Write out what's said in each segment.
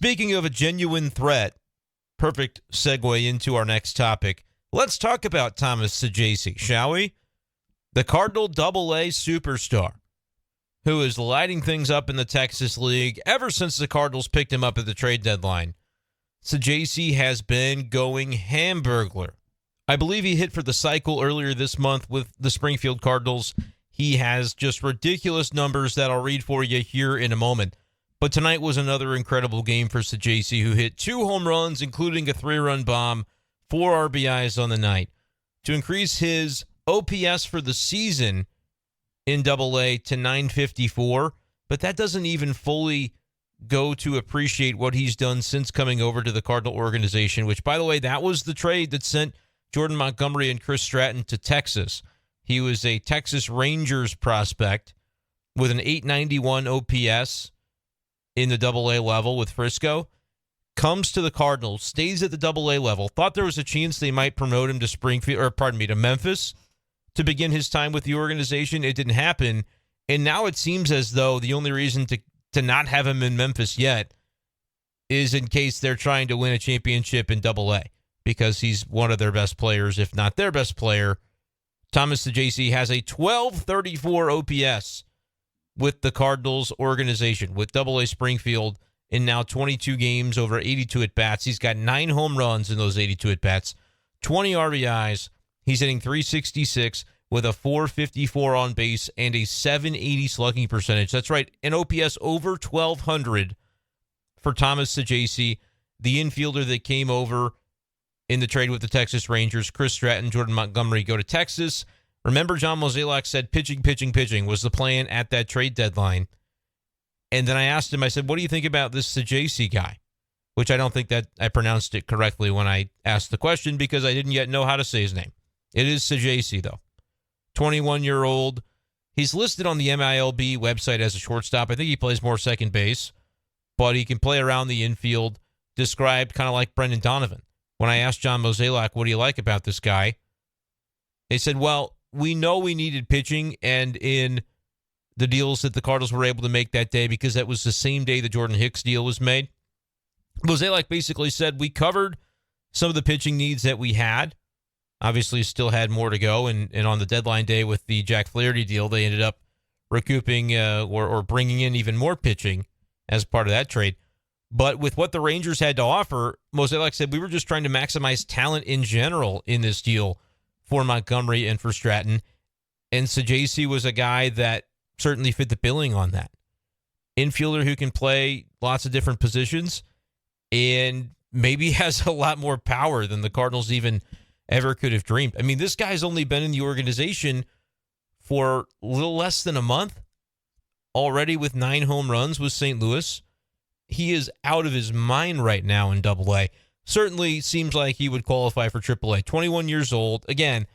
Speaking of a genuine threat, perfect segue into our next topic. Let's talk about Thomas Saggese, shall we? The Cardinal Double-A superstar, who is lighting things up in the Texas League ever since the Cardinals picked him up at the trade deadline. Saggese has been going hamburglar. I believe he hit for the cycle earlier this month with the Springfield Cardinals. He has just ridiculous numbers that I'll read for you here in a moment. But tonight was another incredible game for Saggese, who hit 2 home runs, including a 3-run bomb, 4 RBIs on the night, to increase his OPS for the season in Double-A to 954. But that doesn't even fully go to appreciate what he's done since coming over to the Cardinal organization, which, by the way, that was the trade that sent Jordan Montgomery and Chris Stratton to Texas. He was a Texas Rangers prospect with an 891 OPS in the Double-A level with Frisco, comes to the Cardinals, stays at the Double-A level, thought there was a chance they might promote him to Memphis to begin his time with the organization. It didn't happen, and now it seems as though the only reason to not have him in Memphis yet is in case they're trying to win a championship in Double-A, because he's one of their best players, if not their best player. Thomas Saggese has a 1234 OPS with the Cardinals organization, with Double-A Springfield in now 22 games, over 82 at-bats. He's got 9 home runs in those 82 at-bats, 20 RBIs. He's hitting .366 with a .454 on base and a .780 slugging percentage. That's right, an OPS over 1,200 for Thomas Saggese, the infielder that came over in the trade with the Texas Rangers. Chris Stratton, Jordan Montgomery go to Texas. Remember, John Mozeliak said pitching was the plan at that trade deadline. And then I asked him, I said, what do you think about this Saggese guy? Which I don't think that I pronounced it correctly when I asked the question, because I didn't yet know how to say his name. It is Saggese, though. 21-year-old. He's listed on the MILB website as a shortstop. I think he plays more second base, but he can play around the infield, described kind of like Brendan Donovan. When I asked John Mozeliak, what do you like about this guy? They said, well, we know we needed pitching, and in the deals that the Cardinals were able to make that day, because that was the same day the Jordan Hicks deal was made, Mozeliak basically said we covered some of the pitching needs that we had. Obviously, still had more to go, and on the deadline day with the Jack Flaherty deal, they ended up recouping or bringing in even more pitching as part of that trade. But with what the Rangers had to offer, Mozeliak said we were just trying to maximize talent in general in this deal for Montgomery and for Stratton. And Saggese was a guy that certainly fit the billing on that. Infielder who can play lots of different positions and maybe has a lot more power than the Cardinals even ever could have dreamed. I mean, this guy's only been in the organization for a little less than a month, already with 9 home runs with St. Louis. He is out of his mind right now in Double-A. Certainly seems like he would qualify for Triple-A. 21 years old. Again,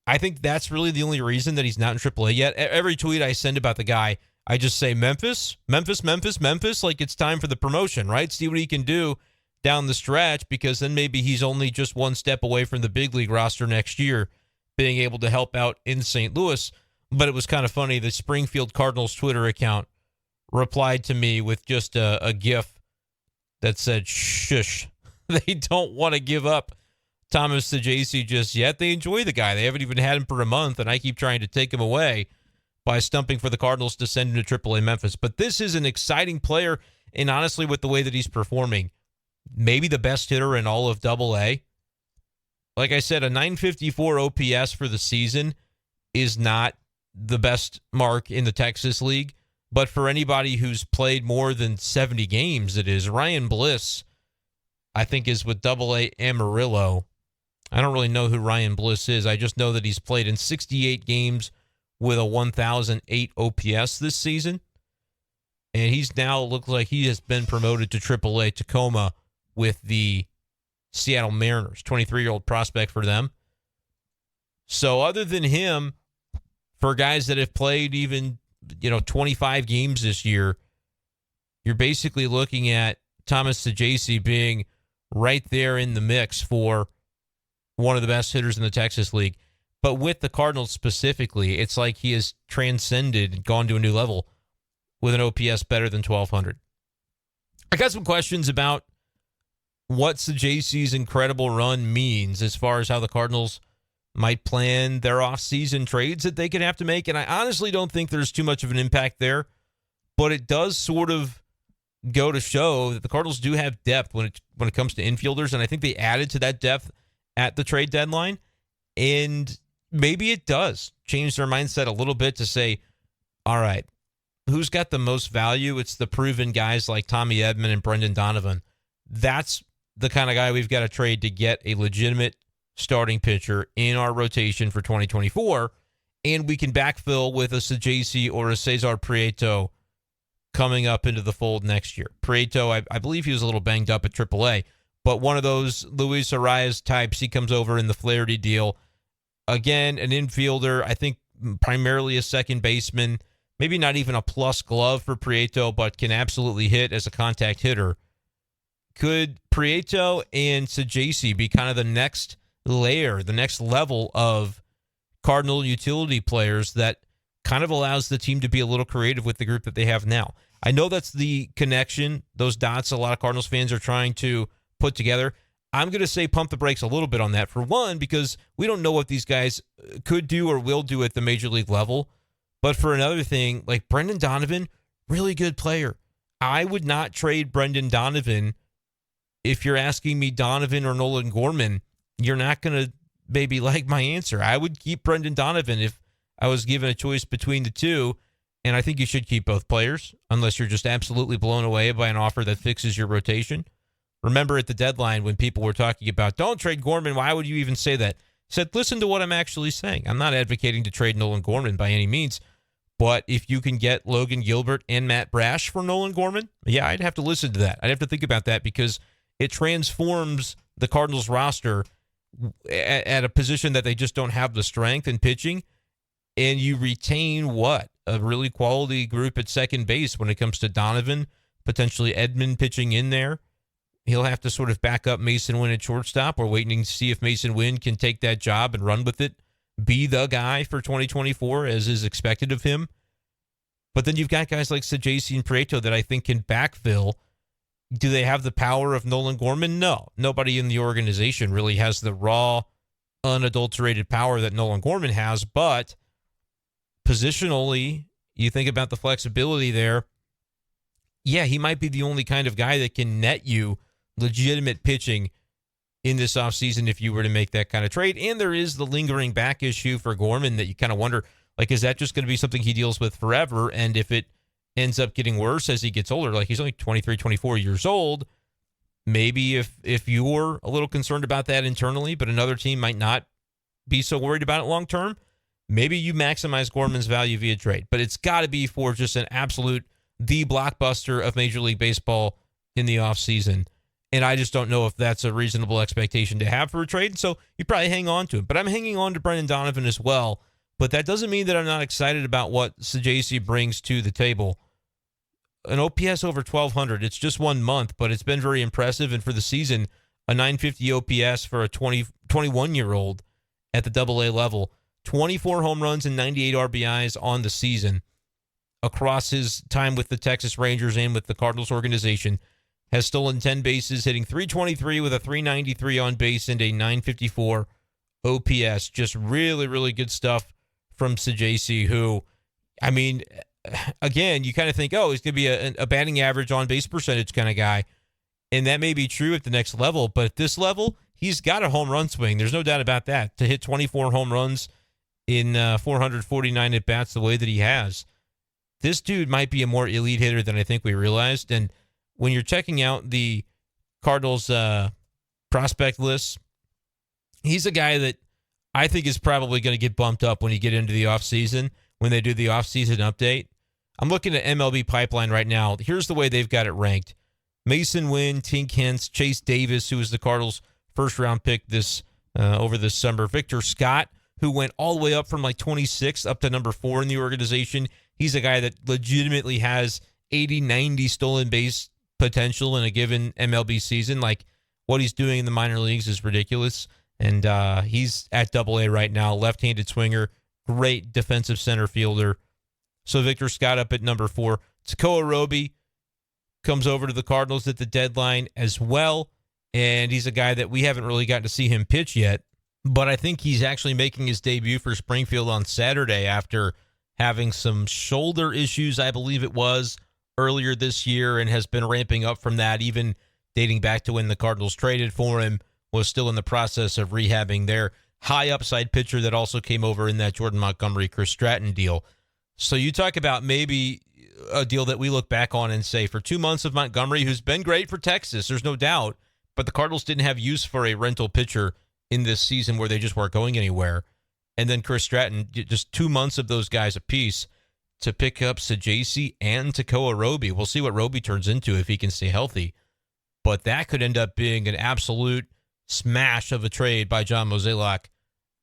I think that's really the only reason that he's not in Triple-A yet. Every tweet I send about the guy, I just say Memphis, Memphis, Memphis, Memphis, like it's time for the promotion, right? See what he can do down the stretch, because then maybe he's only just one step away from the big league roster next year, being able to help out in St. Louis. But it was kind of funny. The Springfield Cardinals Twitter account replied to me with just a GIF that said, shush. They don't want to give up Thomas Saggese just yet. They enjoy the guy. They haven't even had him for a month, and I keep trying to take him away by stumping for the Cardinals to send him to AAA Memphis. But this is an exciting player, and honestly, with the way that he's performing, maybe the best hitter in all of Double-A. Like I said, a 954 OPS for the season is not the best mark in the Texas League, but for anybody who's played more than 70 games, it is. Ryan Bliss, I think, is with Double-A Amarillo. I don't really know who Ryan Bliss is. I just know that he's played in 68 games with a 1,008 OPS this season. And he's now, looks like he has been promoted to AAA Tacoma with the Seattle Mariners, 23-year-old prospect for them. So other than him, for guys that have played even 25 games this year, you're basically looking at Thomas Saggese being right there in the mix for one of the best hitters in the Texas League. But with the Cardinals specifically, it's like he has transcended and gone to a new level with an OPS better than 1,200. I got some questions about what Saggese's incredible run means as far as how the Cardinals might plan their offseason trades that they could have to make. And I honestly don't think there's too much of an impact there, but it does sort of go to show that the Cardinals do have depth when it comes to infielders, and I think they added to that depth at the trade deadline. And maybe it does change their mindset a little bit to say, all right, who's got the most value? It's the proven guys like Tommy Edman and Brendan Donovan. That's the kind of guy we've got to trade to get a legitimate starting pitcher in our rotation for 2024, and we can backfill with a Saggese or a Cesar Prieto coming up into the fold next year. Prieto, I believe he was a little banged up at AAA, but one of those Luis Arias types, he comes over in the Flaherty deal. Again, an infielder, I think primarily a second baseman, maybe not even a plus glove for Prieto, but can absolutely hit as a contact hitter. Could Prieto and Saggese be kind of the next layer, the next level of Cardinal utility players that kind of allows the team to be a little creative with the group that they have now? I know that's the connection, those dots a lot of Cardinals fans are trying to put together. I'm going to say pump the brakes a little bit on that. For one, because we don't know what these guys could do or will do at the major league level. But for another thing, like Brendan Donovan, really good player. I would not trade Brendan Donovan. If you're asking me Donovan or Nolan Gorman, you're not going to maybe like my answer. I would keep Brendan Donovan if I was given a choice between the two, and I think you should keep both players unless you're just absolutely blown away by an offer that fixes your rotation. Remember at the deadline when people were talking about, don't trade Gorman, why would you even say that? I said, listen to what I'm actually saying. I'm not advocating to trade Nolan Gorman by any means, but if you can get Logan Gilbert and Matt Brash for Nolan Gorman, yeah, I'd have to listen to that. I'd have to think about that because it transforms the Cardinals roster at a position that they just don't have the strength in pitching, and you retain what? A really quality group at second base when it comes to Donovan, potentially Edman pitching in there. He'll have to sort of back up Mason Wynn at shortstop. We're waiting to see if Mason Wynn can take that job and run with it, be the guy for 2024 as is expected of him. But then you've got guys like Saggese and Prieto that I think can backfill. Do they have the power of Nolan Gorman? No. Nobody in the organization really has the raw, unadulterated power that Nolan Gorman has, but positionally, you think about the flexibility there. Yeah, he might be the only kind of guy that can net you legitimate pitching in this offseason if you were to make that kind of trade. And there is the lingering back issue for Gorman that you kind of wonder, like, is that just going to be something he deals with forever? And if it ends up getting worse as he gets older, like he's only 23, 24 years old, maybe if you're a little concerned about that internally, but another team might not be so worried about it long term, maybe you maximize Gorman's value via trade. But it's got to be for just an absolute, the blockbuster of Major League Baseball in the offseason. And I just don't know if that's a reasonable expectation to have for a trade. So you probably hang on to him. But I'm hanging on to Brendan Donovan as well. But that doesn't mean that I'm not excited about what Saggese brings to the table. An OPS over 1,200. It's just 1 month, but it's been very impressive. And for the season, a 950 OPS for a 21-year-old at the AA level. 24 home runs and 98 RBIs on the season across his time with the Texas Rangers and with the Cardinals organization. Has stolen 10 bases, hitting .323 with a .393 on base and a .954 OPS. Just really, really good stuff from Saggese, who, I mean, again, you kind of think, oh, he's going to be a batting average on base percentage kind of guy. And that may be true at the next level, but at this level, he's got a home run swing. There's no doubt about that. To hit 24 home runs in 449 at-bats the way that he has, this dude might be a more elite hitter than I think we realized. And when you're checking out the Cardinals prospect list, he's a guy that I think is probably going to get bumped up when you get into the offseason, when they do the offseason update. I'm looking at MLB Pipeline right now. Here's the way they've got it ranked. Mason Wynn, Tink Hence, Chase Davis, who was the Cardinals' first-round pick over this summer. Victor Scott, who went all the way up from like 26 up to number 4 in the organization. He's a guy that legitimately has 80, 90 stolen base potential in a given MLB season. Like, what he's doing in the minor leagues is ridiculous. And he's at AA right now, left-handed swinger, great defensive center fielder. So Victor Scott up at number 4. Tekoa Roby, comes over to the Cardinals at the deadline as well. And he's a guy that we haven't really gotten to see him pitch yet. But I think he's actually making his debut for Springfield on Saturday after having some shoulder issues, I believe it was, earlier this year, and has been ramping up from that, even dating back to when the Cardinals traded for him, was still in the process of rehabbing their high upside pitcher that also came over in that Jordan Montgomery, Chris Stratton deal. So you talk about maybe a deal that we look back on and say, for 2 months of Montgomery, who's been great for Texas, there's no doubt, but the Cardinals didn't have use for a rental pitcher in this season where they just weren't going anywhere. And then Chris Stratton, just 2 months of those guys apiece to pick up Saggese and Tekoa Roby. We'll see what Roby turns into if he can stay healthy. But that could end up being an absolute smash of a trade by John Mozeliak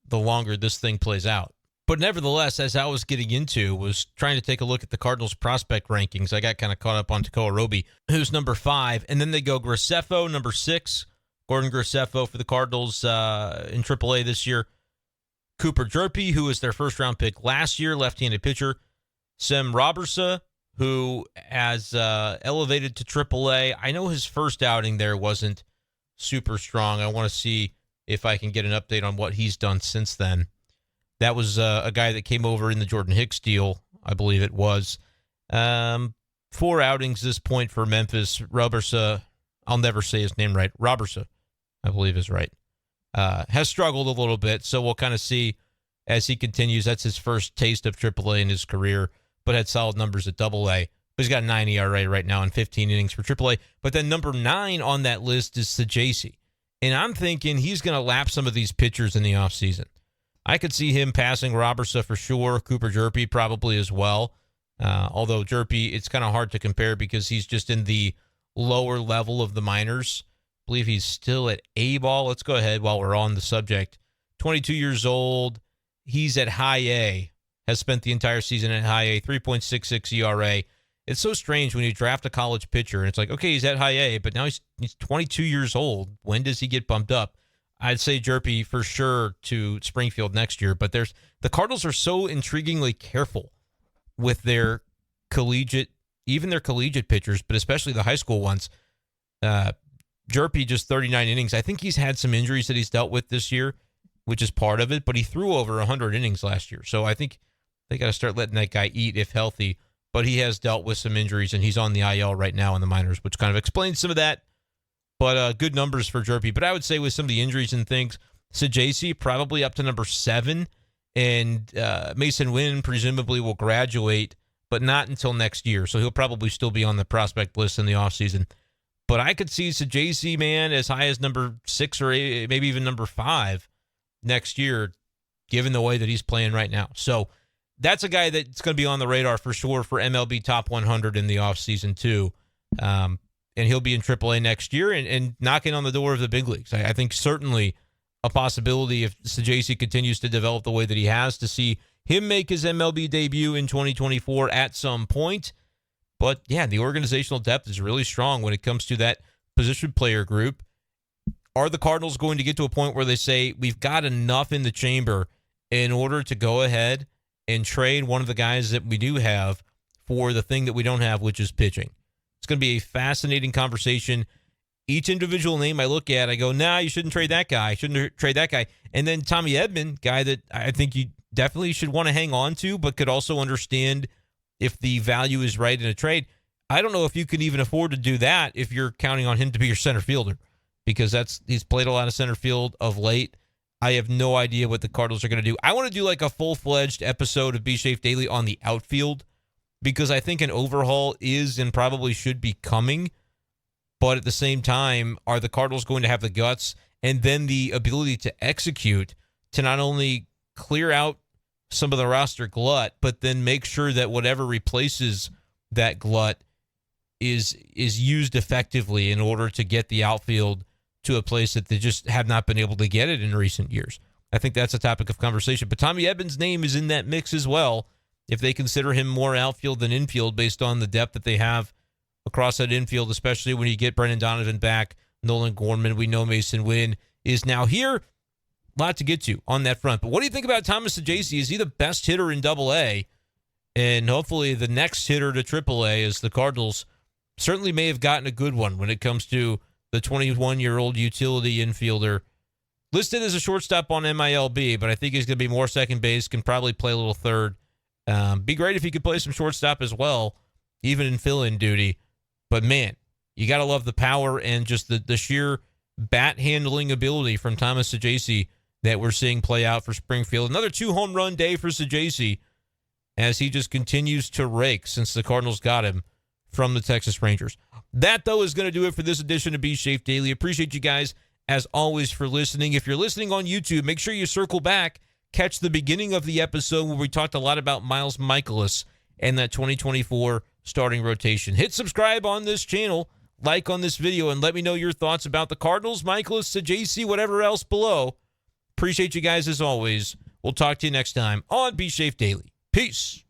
the longer this thing plays out. But nevertheless, as I was getting into, was trying to take a look at the Cardinals prospect rankings. I got kind of caught up on Tekoa Roby, who's number 5. And then they go Graceffo, number 6. Gordon Graceffo for the Cardinals in AAA this year. Cooper Jerpe, who was their first-round pick last year, left-handed pitcher. Sem Robertson, who has elevated to AAA. I know his first outing there wasn't super strong. I want to see if I can get an update on what he's done since then. That was a guy that came over in the Jordan Hicks deal, I believe it was. 4 outings this point for Memphis. Robertson, I'll never say his name right. Robertson, I believe is right. Has struggled a little bit, so we'll kind of see as he continues. That's his first taste of AAA in his career, but had solid numbers at AA. But he's got a 9 ERA right now in 15 innings for AAA. But then number 9 on that list is Saggese. And I'm thinking he's going to lap some of these pitchers in the offseason. I could see him passing Robertson for sure, Cooper Jerpe probably as well. Although Jerpe, it's kind of hard to compare because he's just in the lower level of the minors. I believe he's still at A-ball. Let's go ahead while we're on the subject. 22 years old. He's at high A. Has spent the entire season at high A. 3.66 ERA. It's so strange when you draft a college pitcher and it's like, okay, he's at high A, but now he's 22 years old. When does he get bumped up? I'd say Jerpe for sure to Springfield next year, but the Cardinals are so intriguingly careful with their collegiate, even their collegiate pitchers, but especially the high school ones. Jerpe just 39 innings. I think he's had some injuries that he's dealt with this year, which is part of it, but he threw over 100 innings last year. So I think they got to start letting that guy eat if healthy, but he has dealt with some injuries and he's on the IL right now in the minors, which kind of explains some of that. But good numbers for Jerpe. But I would say with some of the injuries and things, Saggese probably up to number 7, and Mason Wynn presumably will graduate, but not until next year. So he'll probably still be on the prospect list in the offseason. But I could see Saggese, man, as high as number 6 or 8, maybe even number 5 next year, given the way that he's playing right now. So that's a guy that's going to be on the radar for sure for MLB Top 100 in the offseason too. And he'll be in AAA next year and knocking on the door of the big leagues. I think certainly a possibility if Saggese continues to develop the way that he has to see him make his MLB debut in 2024 at some point. But, yeah, the organizational depth is really strong when it comes to that position player group. Are the Cardinals going to get to a point where they say, we've got enough in the chamber in order to go ahead and trade one of the guys that we do have for the thing that we don't have, which is pitching? It's going to be a fascinating conversation. Each individual name I look at, I go, nah, you shouldn't trade that guy. Shouldn't trade that guy. And then Tommy Edman, guy that I think you definitely should want to hang on to, but could also understand if the value is right in a trade. I don't know if you can even afford to do that if you're counting on him to be your center fielder, because he's played a lot of center field of late. I have no idea what the Cardinals are going to do. I want to do like a full-fledged episode of B-Schaeff Daily on the outfield, because I think an overhaul is and probably should be coming. But at the same time, are the Cardinals going to have the guts and then the ability to execute to not only clear out some of the roster glut, but then make sure that whatever replaces that glut is used effectively in order to get the outfield to a place that they just have not been able to get it in recent years? I think that's a topic of conversation. But Tommy Edman's name is in that mix as well, if they consider him more outfield than infield based on the depth that they have across that infield, especially when you get Brendan Donovan back, Nolan Gorman. We know Mason Wynn is now here. A lot to get to on that front. But what do you think about Thomas Saggese? Is he the best hitter in AA? And hopefully the next hitter to AAA as the Cardinals certainly may have gotten a good one when it comes to the 21-year-old utility infielder. Listed as a shortstop on MILB, but I think he's going to be more second base, can probably play a little third. Be great if he could play some shortstop as well, even in fill-in duty. But, man, you got to love the power and just the sheer bat-handling ability from Thomas Saggese that we're seeing play out for Springfield. Another 2-home run day for Saggese as he just continues to rake since the Cardinals got him from the Texas Rangers. That, though, is going to do it for this edition of B-Schaeff Daily. Appreciate you guys, as always, for listening. If you're listening on YouTube, make sure you circle back, catch the beginning of the episode where we talked a lot about Miles Mikolas and that 2024 starting rotation. Hit subscribe on this channel, like on this video, and let me know your thoughts about the Cardinals, Mikolas, Saggese, whatever else below. Appreciate you guys, as always. We'll talk to you next time on B-Schaeff Daily. Peace.